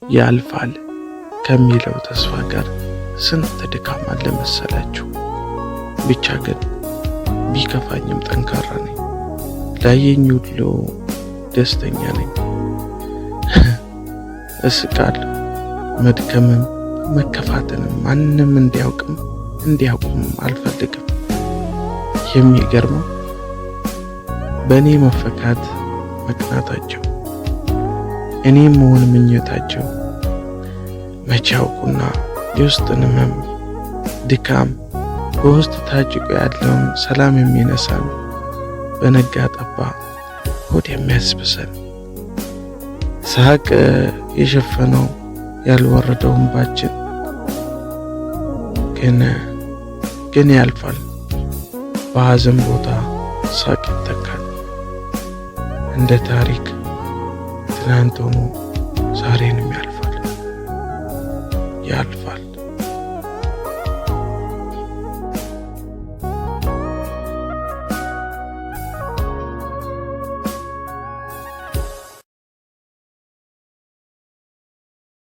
ያልፋል ከሚለው ተስፋ ጋር ስንት ድካም አለ መሰላችሁ። ብቻ ግን ቢከፋኝም ጠንካራ ነኝ። ላየኝ ሁሉ ደስተኛ ነኝ። እስቃለሁ። መድከምም መከፋትንም ማንም እንዲያውቁም አልፈልግም። የሚገርመው በእኔ መፈካት መቅናታቸው፣ እኔ መሆን ምኞታቸው መቼ ያውቁና የውስጥን ህመም ድካም በውስጥ ታጭቆ ያለውን ሰላም የሚነሳን በነጋ ጠባ ሆድ የሚያስብሰን ሳቅ የሸፈነው ያልወረደው እንባችን ግን ያልፋል። በሐዘን ቦታ ሳቅ ይተካል። እንደ ታሪክ ትናንት ሆኖ ዛሬንም ያልፋል።